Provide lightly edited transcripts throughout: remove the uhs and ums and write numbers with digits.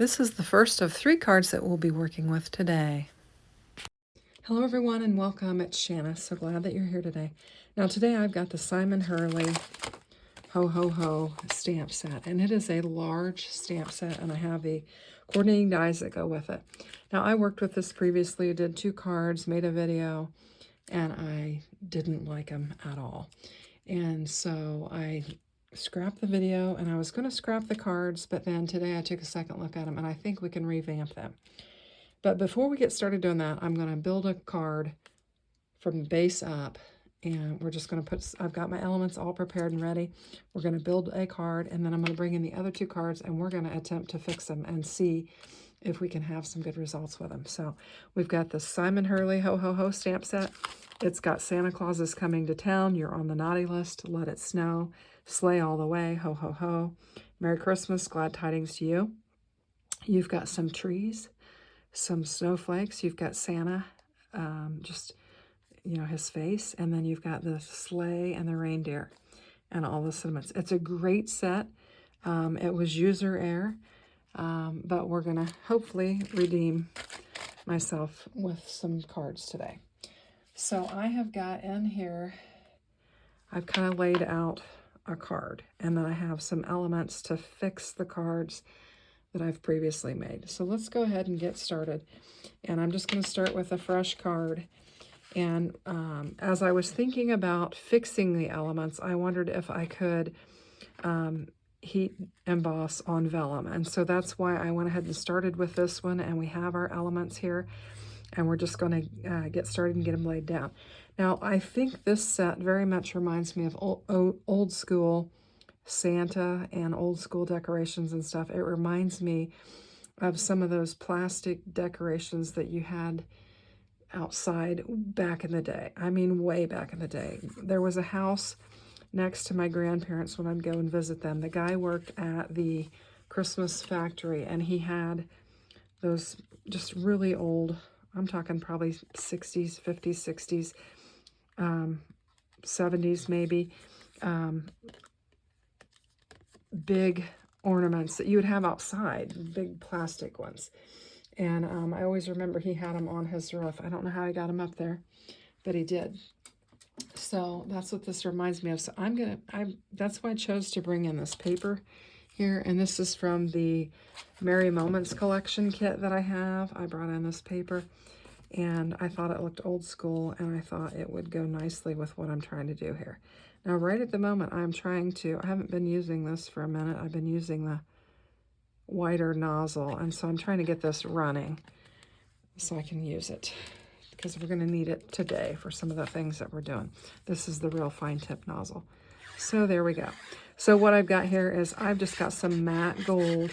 This is the first of 3 cards that we'll be working with today. Hello everyone and welcome. It's Shanna. So glad that you're here today. Now today I've got the Simon Hurley Ho Ho Ho stamp set, and it is a large stamp set, and I have the coordinating dies that go with it. Now I worked with this previously, did 2 cards, made a video, and I didn't like them at all. And so I scrap the video, and I was going to scrap the cards, but then today I took a second look at them, and I think we can revamp them. But before we get started doing that, I'm going to build a card from the base up, and we're just going to put, I've got my elements all prepared and ready. We're going to build a card, and then I'm going to bring in the other 2 cards, and we're going to attempt to fix them and see if we can have some good results with them. So we've got the Simon Hurley Ho Ho Ho stamp set. It's got Santa Claus is coming to town, you're on the naughty list, let it snow, sleigh all the way, ho ho ho, Merry Christmas, glad tidings to you. You've got some trees, some snowflakes, you've got Santa, just, you know, his face, and then you've got the sleigh and the reindeer and all the sentiments. It's a great set. It was user error, but we're going to hopefully redeem myself with some cards today. So I have got in here, I've kind of laid out a card, and then I have some elements to fix the cards that I've previously made. So let's go ahead and get started. And I'm just going to start with a fresh card. And as I was thinking about fixing the elements, I wondered if I could heat emboss on vellum. And so that's why I went ahead and started with this one, and we have our elements here. And we're just going to get started and get them laid down. Now, I think this set very much reminds me of old school Santa and old school decorations and stuff. It reminds me of some of those plastic decorations that you had outside back in the day. I mean, way back in the day. There was a house next to my grandparents when I'd go and visit them. The guy worked at the Christmas factory, and he had those just really old, I'm talking probably 60s, 50s, 60s, 70s maybe, big ornaments that you would have outside, big plastic ones. And I always remember he had them on his roof. I don't know how he got them up there, but he did. So that's what this reminds me of. So that's why I chose to bring in this paper here. And this is from the Merry Moments collection kit that I have. I brought in this paper, and I thought it looked old school, and I thought it would go nicely with what I'm trying to do here. Now, right at the moment, I haven't been using this for a minute. I've been using the wider nozzle, and so I'm trying to get this running so I can use it, because we're going to need it today for some of the things that we're doing. This is the real fine tip nozzle. So there we go. So what I've got here is I've just got some matte gold,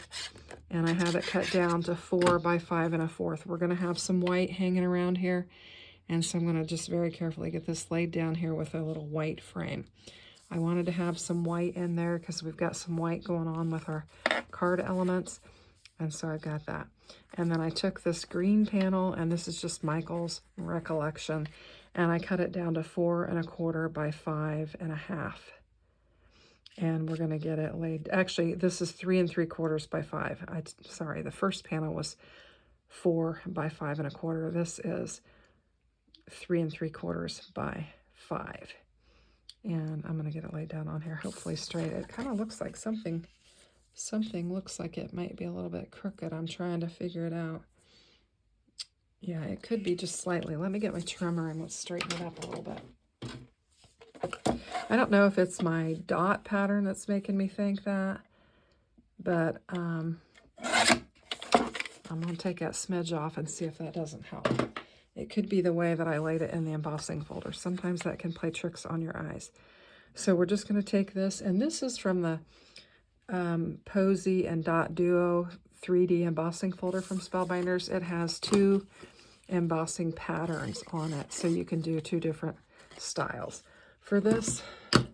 and I have it cut down to 4 by 5 1/4. We're going to have some white hanging around here, and so I'm going to just very carefully get this laid down here with a little white frame. I wanted to have some white in there because we've got some white going on with our card elements, and so I've got that. And then I took this green panel, and this is just Michael's recollection, and I cut it down to 4 1/4 by 5 1/2. And we're going to get it laid. Actually, this is 3 3/4 by 5. Sorry, the first panel was 4 by 5 1/4. This is 3 3/4 by 5. And I'm going to get it laid down on here, hopefully straight. It kind of looks like something looks like it might be a little bit crooked. I'm trying to figure it out. Yeah, it could be just slightly. Let me get my trimmer and let's straighten it up a little bit. I don't know if it's my dot pattern that's making me think that, but I'm going to take that smidge off and see if that doesn't help. It could be the way that I laid it in the embossing folder. Sometimes that can play tricks on your eyes. So we're just going to take this, and this is from the Posy and Dot Duo 3D embossing folder from Spellbinders. It has 2 embossing patterns on it, so you can do 2 different styles. For this, I'm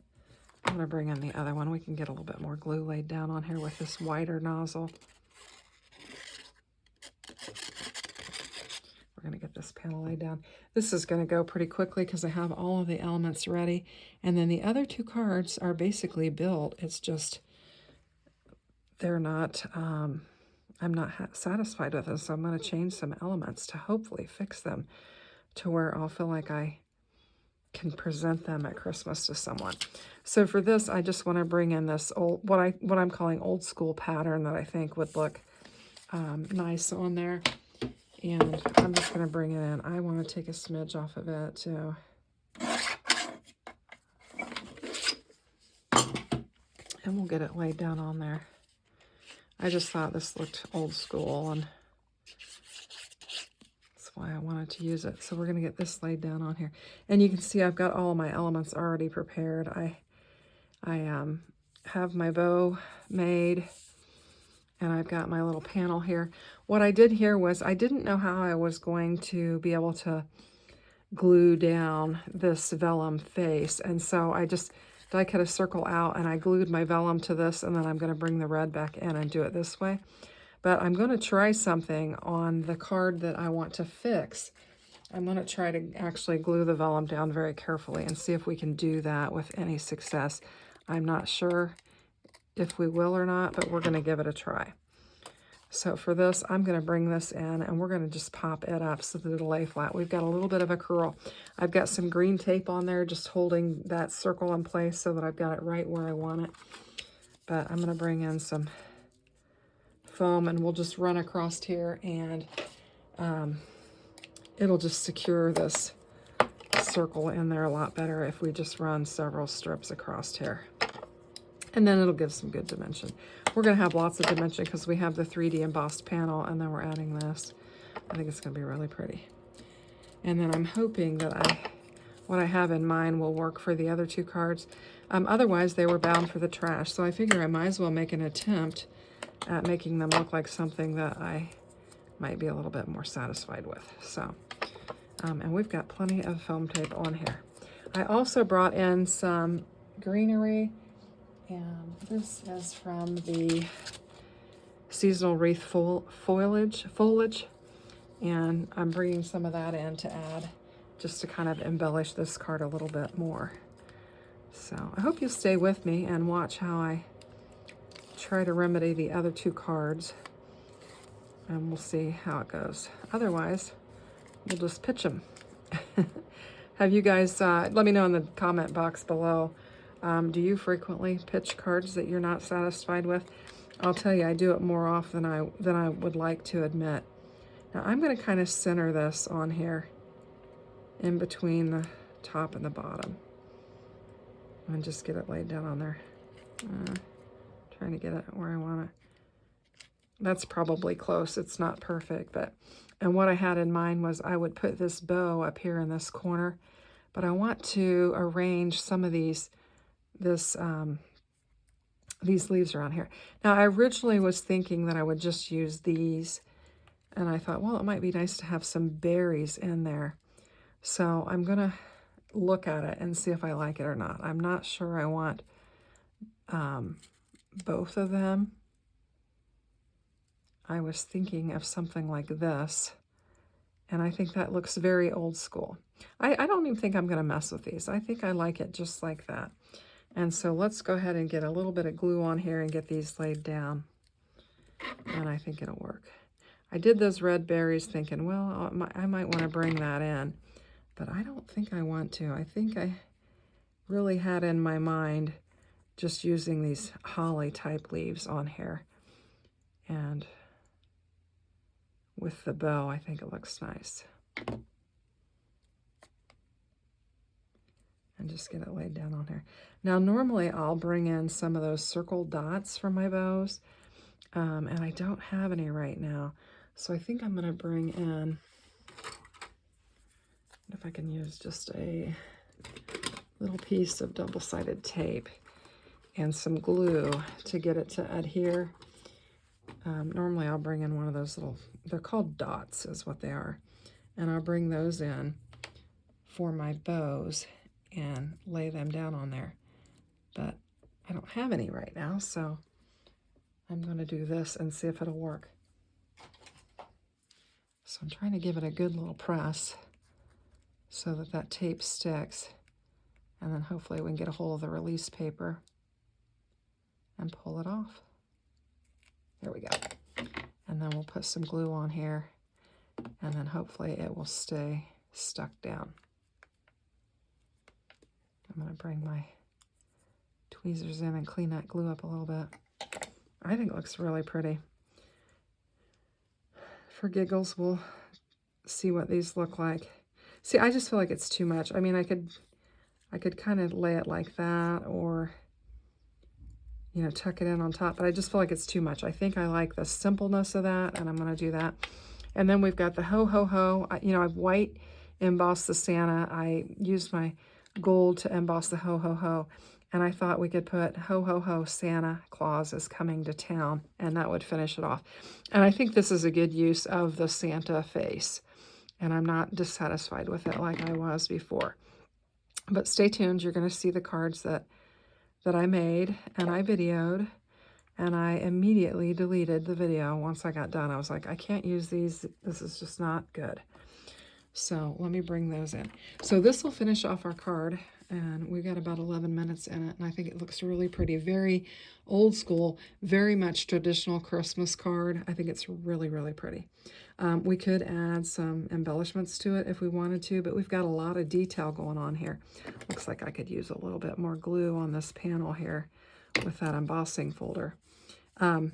going to bring in the other one. We can get a little bit more glue laid down on here with this wider nozzle. We're going to get this panel laid down. This is going to go pretty quickly because I have all of the elements ready. And then the other 2 cards are basically built. It's just, they're not I'm not satisfied with it, so I'm going to change some elements to hopefully fix them to where I'll feel like I can present them at Christmas to someone. So for this, I just want to bring in this old, what I'm calling old school pattern that I think would look nice on there. And I'm just going to bring it in. I want to take a smidge off of it too. And we'll get it laid down on there. I just thought this looked old school, and that's why I wanted to use it. So we're going to get this laid down on here. And you can see I've got all my elements already prepared. I have my bow made, and I've got my little panel here. What I did here was I didn't know how I was going to be able to glue down this vellum face, and so I just die cut a circle out and I glued my vellum to this, and then I'm going to bring the red back in and do it this way. But I'm going to try something on the card that I want to fix. I'm going to try to actually glue the vellum down very carefully and see if we can do that with any success. I'm not sure if we will or not, but we're going to give it a try. So for this, I'm going to bring this in, and we're going to just pop it up so that it'll lay flat. We've got a little bit of a curl. I've got some green tape on there just holding that circle in place so that I've got it right where I want it. But I'm going to bring in some foam, and we'll just run across here, and it'll just secure this circle in there a lot better if we just run several strips across here. And then it'll give some good dimension. We're going to have lots of dimension because we have the 3D embossed panel, and then we're adding this. I think it's going to be really pretty. And then I'm hoping that what I have in mind will work for the other two cards. Otherwise, they were bound for the trash. So I figure I might as well make an attempt at making them look like something that I might be a little bit more satisfied with. So, and we've got plenty of foam tape on here. I also brought in some greenery. And this is from the seasonal wreath foliage, and I'm bringing some of that in to add, just to kind of embellish this card a little bit more. So I hope you'll stay with me and watch how I try to remedy the other two cards, and we'll see how it goes. Otherwise, we'll just pitch them. Have you guys, let me know in the comment box below, do you frequently pitch cards that you're not satisfied with? I'll tell you, I do it more often than I would like to admit. Now I'm going to kind of center this on here in between the top and the bottom and just get it laid down on there. Trying to get it where I want it. That's probably close. It's not perfect, and what I had in mind was I would put this bow up here in this corner, but I want to arrange some of these leaves around here. Now, I originally was thinking that I would just use these, and I thought, well, it might be nice to have some berries in there. So I'm going to look at it and see if I like it or not. I'm not sure I want both of them. I was thinking of something like this, and I think that looks very old school. I don't even think I'm going to mess with these. I think I like it just like that. And so let's go ahead and get a little bit of glue on here and get these laid down. And I think it'll work. I did those red berries thinking, well, I might want to bring that in. But I don't think I want to. I think I really had in my mind just using these holly type leaves on here. And with the bow, I think it looks nice. And just get it laid down on here. Now, normally I'll bring in some of those circle dots for my bows, and I don't have any right now. So I think I'm going to bring in, if I can use just a little piece of double-sided tape and some glue to get it to adhere. Normally I'll bring in one of those little, they're called dots is what they are, and I'll bring those in for my bows and lay them down on there. But I don't have any right now, so I'm going to do this and see if it'll work. So I'm trying to give it a good little press so that that tape sticks, and then hopefully we can get a hold of the release paper and pull it off. There we go. And then we'll put some glue on here, and then hopefully it will stay stuck down. I'm going to bring my tweezers in and clean that glue up a little bit. I think it looks really pretty. For giggles, we'll see what these look like. See, I just feel like it's too much. I mean, I could kind of lay it like that, or, you know, tuck it in on top, but I just feel like it's too much. I think I like the simpleness of that, and I'm going to do that. And then we've got the ho, ho, ho. You know, I've white embossed the Santa. I used my gold to emboss the ho, ho, ho. And I thought we could put ho, ho, ho, Santa Claus is coming to town, and that would finish it off. And I think this is a good use of the Santa face, and I'm not dissatisfied with it like I was before. But stay tuned. You're going to see the cards that I made and I videoed, and I immediately deleted the video once I got done. I was like, I can't use these. This is just not good. So let me bring those in. So this will finish off our card, and we've got about 11 minutes in it, and I think it looks really pretty. Very old school, very much traditional Christmas card. I think it's really, really pretty. We could add some embellishments to it if we wanted to, but we've got a lot of detail going on here. Looks like I could use a little bit more glue on this panel here with that embossing folder. But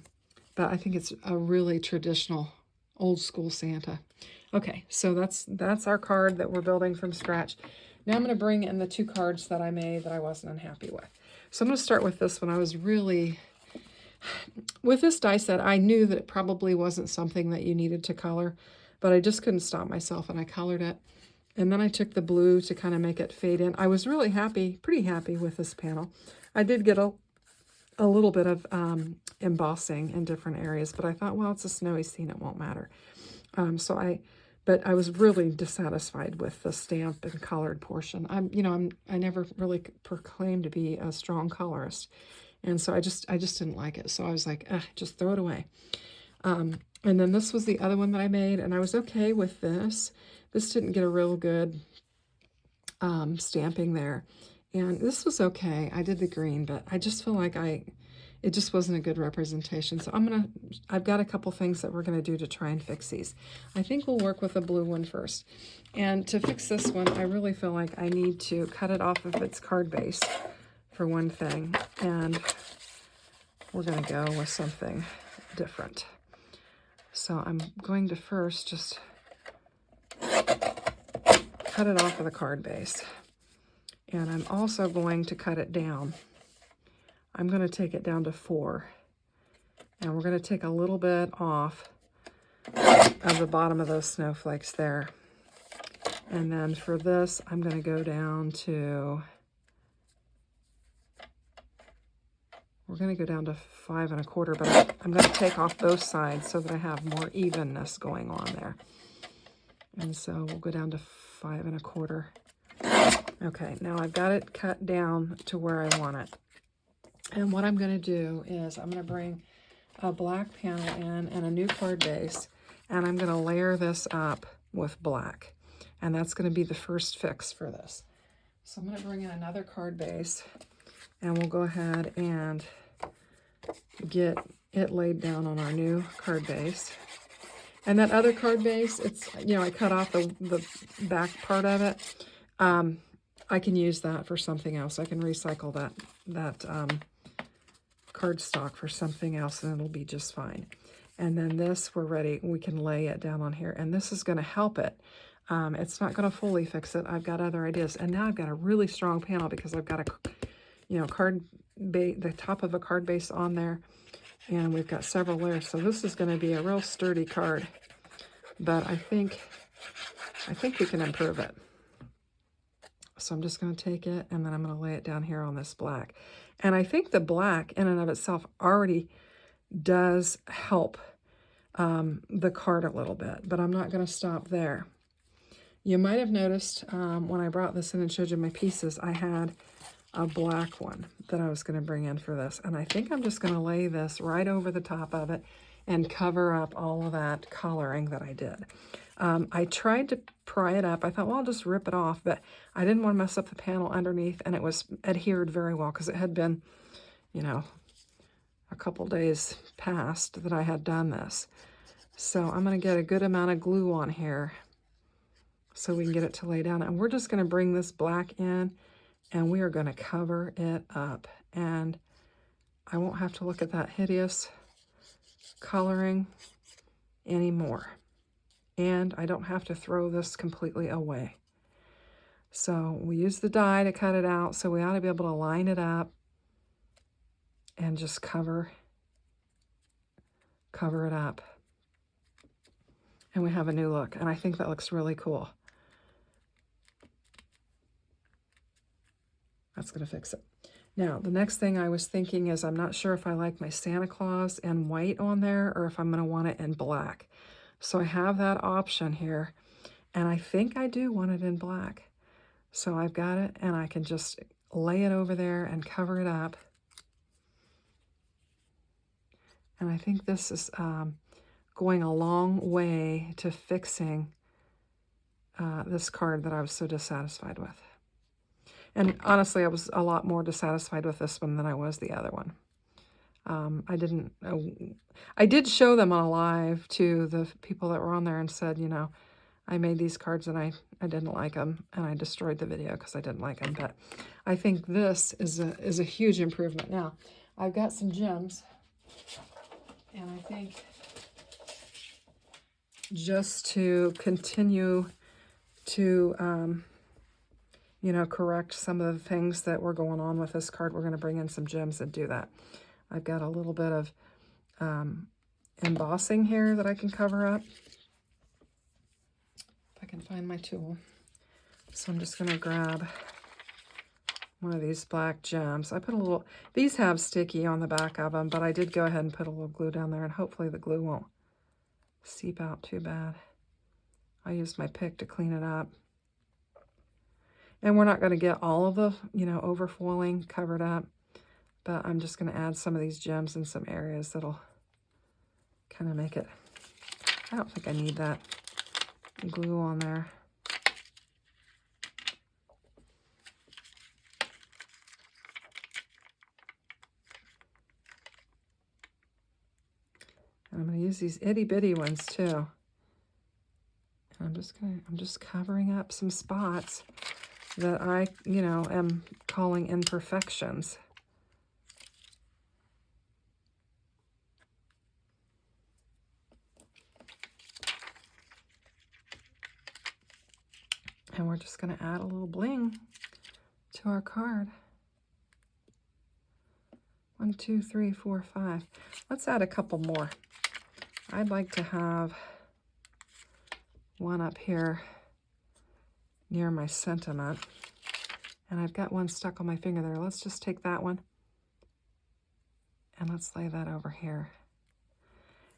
I think it's a really traditional, old school Santa. Okay, so that's our card that we're building from scratch. Now I'm going to bring in the two cards that I made that I wasn't unhappy with. So I'm going to start with this one. I was really, with this die set, I knew that it probably wasn't something that you needed to color, but I just couldn't stop myself, and I colored it. And then I took the blue to kind of make it fade in. I was really happy, pretty happy with this panel. I did get a little bit of embossing in different areas, but I thought, well, it's a snowy scene, it won't matter. But I was really dissatisfied with the stamp and colored portion. I never really proclaimed to be a strong colorist, and so I just didn't like it. So I was like, just throw it away. And then this was the other one that I made, and I was okay with this. This didn't get a real good stamping there, and this was okay. I did the green, but I just feel like it just wasn't a good representation. So I've got a couple things that we're gonna do to try and fix these. I think we'll work with the blue one first. And to fix this one, I really feel like I need to cut it off of its card base for one thing. And we're gonna go with something different. So I'm going to first just cut it off of the card base. And I'm also going to cut it down. I'm going to take it down to 4, and we're going to take a little bit off of the bottom of those snowflakes there. And then for this, I'm going to go down to, we're going to go down to 5 1/4, but I'm going to take off both sides so that I have more evenness going on there. And so we'll go down to 5 1/4. Okay, now I've got it cut down to where I want it. And what I'm going to do is I'm going to bring a black panel in and a new card base, and I'm going to layer this up with black. And that's going to be the first fix for this. So I'm going to bring in another card base, and we'll go ahead and get it laid down on our new card base. And that other card base, it's, I cut off the back part of it. I can use that for something else. I can recycle that cardstock for something else, and it'll be just fine. And then this, we're ready. We can lay it down on here, and this is going to help it. It's not going to fully fix it. I've got other ideas, and now I've got a really strong panel because I've got the top of a card base on there, and we've got several layers. So this is going to be a real sturdy card, but I think we can improve it. So I'm just going to take it, and then I'm going to lay it down here on this black. And I think the black in and of itself already does help the card a little bit, but I'm not going to stop there. You might have noticed when I brought this in and showed you my pieces, I had a black one that I was going to bring in for this. And I think I'm just going to lay this right over the top of it and cover up all of that coloring that I did. I tried to pry it up. I thought, well, I'll just rip it off, but I didn't want to mess up the panel underneath, and it was adhered very well because it had been, a couple days past that I had done this. So I'm going to get a good amount of glue on here so we can get it to lay down. And we're just going to bring this black in and we are going to cover it up. And I won't have to look at that hideous coloring anymore. And I don't have to throw this completely away. So we use the die to cut it out, so we ought to be able to line it up and just cover it up. And we have a new look, and I think that looks really cool. That's going to fix it. Now, the next thing I was thinking is I'm not sure if I like my Santa Claus in white on there or if I'm going to want it in black. So I have that option here, and I think I do want it in black. So I've got it, and I can just lay it over there and cover it up. And I think this is going a long way to fixing this card that I was so dissatisfied with. And honestly, I was a lot more dissatisfied with this one than I was the other one. I did show them on a live to the people that were on there and said, you know, I made these cards and I didn't like them, and I destroyed the video because I didn't like them. But I think this is a huge improvement. Now, I've got some gems, and I think just to continue to, you know, correct some of the things that were going on with this card, we're going to bring in some gems and do that. I've got a little bit of embossing here that I can cover up. If I can find my tool. So I'm just going to grab one of these black gems. I put a little, these have sticky on the back of them, but I did go ahead and put a little glue down there, and hopefully the glue won't seep out too bad. I used my pick to clean it up. And we're not going to get all of the, you know, overfoiling covered up, but I'm just going to add some of these gems in some areas that'll kind of make it. I don't think I need that glue on there. And I'm going to use these itty bitty ones too. And I'm just covering up some spots that I, you know, am calling imperfections. And we're just going to add a little bling to our card. 1, 2, 3, 4, 5. Let's add a couple more. I'd like to have one up here near my sentiment. And I've got one stuck on my finger there. Let's just take that one and let's lay that over here.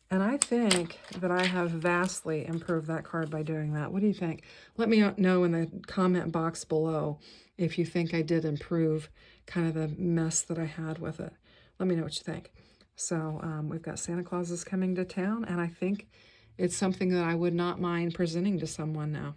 And I think that I have vastly improved that card by doing that. What do you think? Let me know in the comment box below if you think I did improve kind of the mess that I had with it. Let me know what you think. So we've got Santa Claus is coming to town, and I think it's something that I would not mind presenting to someone now.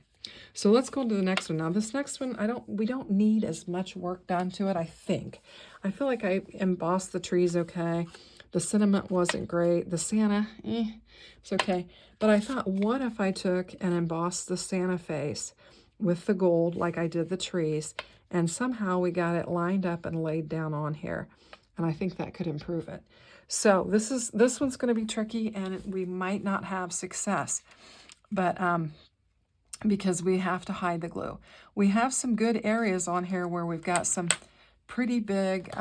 So let's go to the next one. Now this next one, we don't need as much work done to it, I think. I feel like I embossed the trees okay. The sentiment wasn't great. The Santa, it's okay. But I thought, what if I took and embossed the Santa face with the gold like I did the trees, and somehow we got it lined up and laid down on here. And I think that could improve it. So this one's going to be tricky, and we might not have success. But because we have to hide the glue. We have some good areas on here where we've got some pretty big,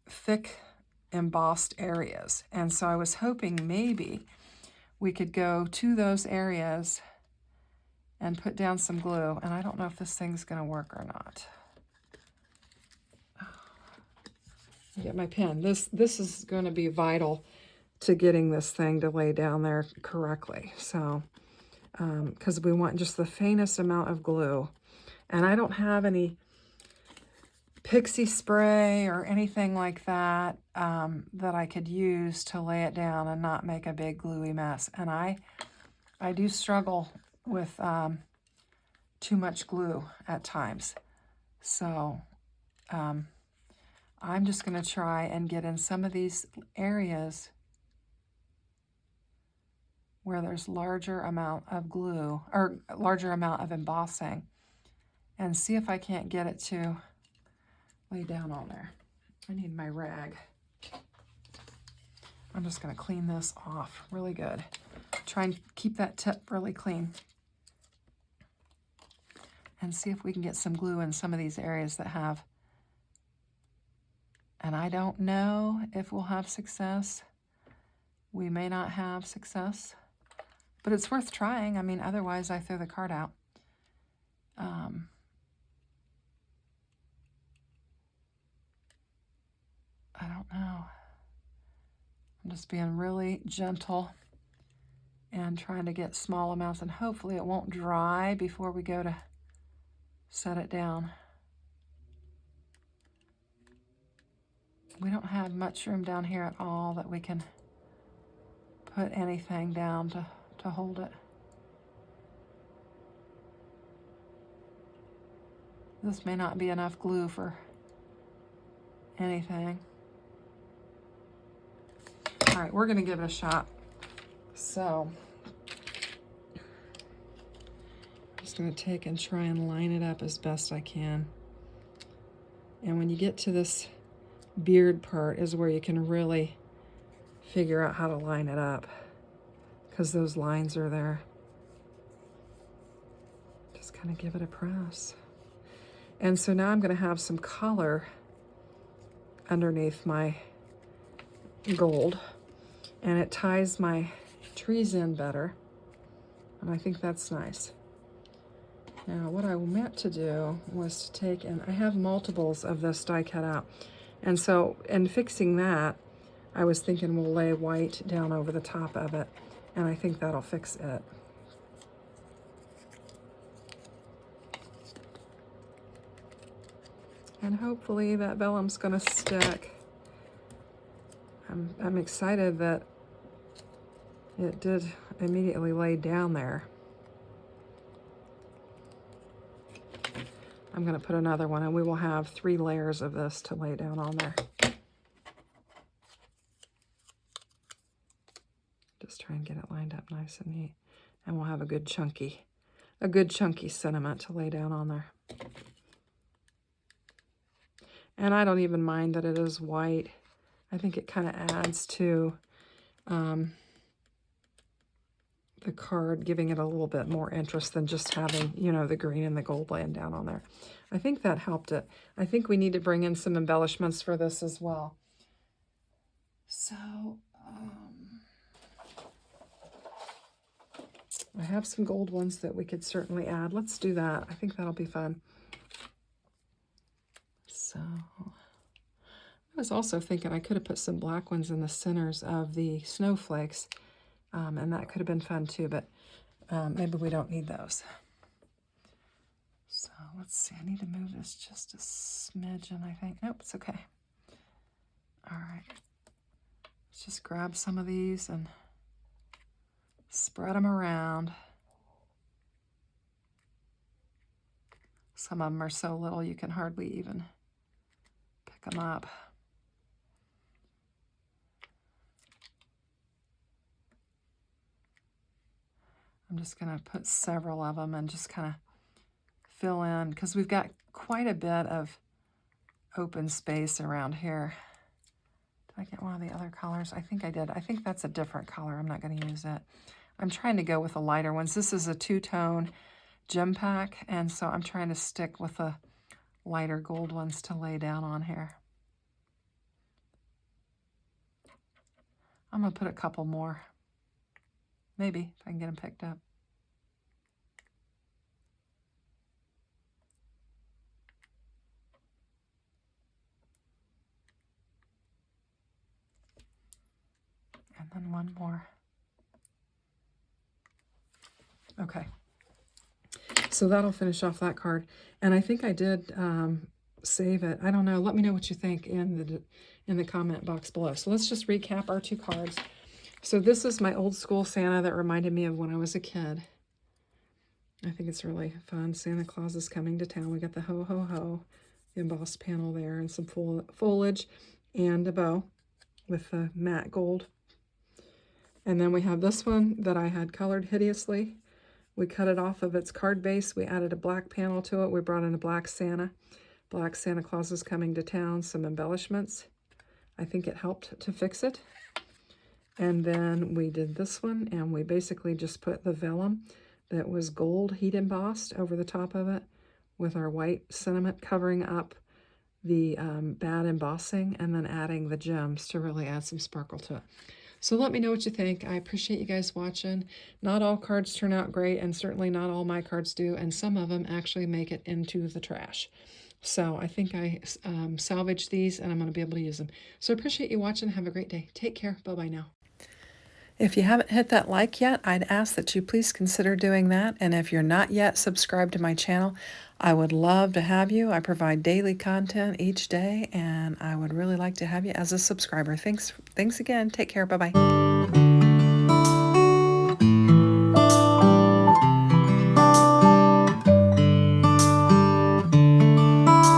thick embossed areas. And so I was hoping maybe we could go to those areas and put down some glue. And I don't know if this thing's going to work or not. Get my pen. This is going to be vital to getting this thing to lay down there correctly. So, because we want just the faintest amount of glue. And I don't have any pixie spray or anything like that that I could use to lay it down and not make a big gluey mess. And I do struggle with too much glue at times. So, I'm just going to try and get in some of these areas where there's larger amount of glue or larger amount of embossing and see if I can't get it to lay down on there. I need my rag. I'm just going to clean this off really good. Try and keep that tip really clean. And see if we can get some glue in some of these areas that have. And I don't know if we'll have success. We may not have success, but it's worth trying. I mean, otherwise I throw the card out. I don't know. I'm just being really gentle and trying to get small amounts, and hopefully it won't dry before we go to set it down. We don't have much room down here at all that we can put anything down to hold it. This may not be enough glue for anything. All right, we're gonna give it a shot. So, I'm just gonna take and try and line it up as best I can. And when you get to this beard part is where you can really figure out how to line it up, because those lines are there. Just kind of give it a press. And so now I'm going to have some color underneath my gold, and it ties my trees in better, and I think that's nice. Now what I meant to do was to take, and I have multiples of this die cut out, and so in fixing that, I was thinking we'll lay white down over the top of it, and I think that'll fix it. And hopefully that vellum's gonna stick. I'm excited that it did immediately lay down there. I'm gonna put another one, and we will have 3 layers of this to lay down on there. Just try and get it lined up nice and neat. And we'll have a good chunky sentiment to lay down on there. And I don't even mind that it is white. I think it kind of adds to the card, giving it a little bit more interest than just having, you know, the green and the gold laying down on there. I think that helped it. I think we need to bring in some embellishments for this as well. So, I have some gold ones that we could certainly add. Let's do that. I think that'll be fun. So, I was also thinking I could have put some black ones in the centers of the snowflakes, and that could have been fun too, but maybe we don't need those. So let's see, I need to move this just a smidgen, I think. Nope, it's okay. All right, let's just grab some of these and spread them around. Some of them are so little you can hardly even pick them up. I'm just going to put several of them and just kind of fill in, because we've got quite a bit of open space around here. Did I get one of the other colors? I think I did. I think that's a different color. I'm not going to use it. I'm trying to go with the lighter ones. This is a 2-tone gem pack, and so I'm trying to stick with the lighter gold ones to lay down on here. I'm going to put a couple more. Maybe, if I can get them picked up. And then one more. Okay. So that'll finish off that card. And I think I did save it. I don't know. Let me know what you think in the comment box below. So let's just recap our 2 cards. So this is my old school Santa that reminded me of when I was a kid. I think it's really fun. Santa Claus is coming to town. We got the ho, ho, ho, the embossed panel there, and some foliage and a bow with the matte gold And then we have this one that I had colored hideously. We cut it off of its card base. We added a black panel to it. We brought in a black Santa. Black Santa Claus is coming to town. Some embellishments. I think it helped to fix it. And then we did this one, and we basically just put the vellum that was gold heat embossed over the top of it with our white sentiment covering up the bad embossing, and then adding the gems to really add some sparkle to it. So let me know what you think. I appreciate you guys watching. Not all cards turn out great, and certainly not all my cards do, and some of them actually make it into the trash. So I think I salvaged these, and I'm going to be able to use them. So I appreciate you watching. Have a great day. Take care. Bye-bye now. If you haven't hit that like yet, I'd ask that you please consider doing that. And if you're not yet subscribed to my channel, I would love to have you. I provide daily content each day, and I would really like to have you as a subscriber. Thanks again. Take care. Bye-bye.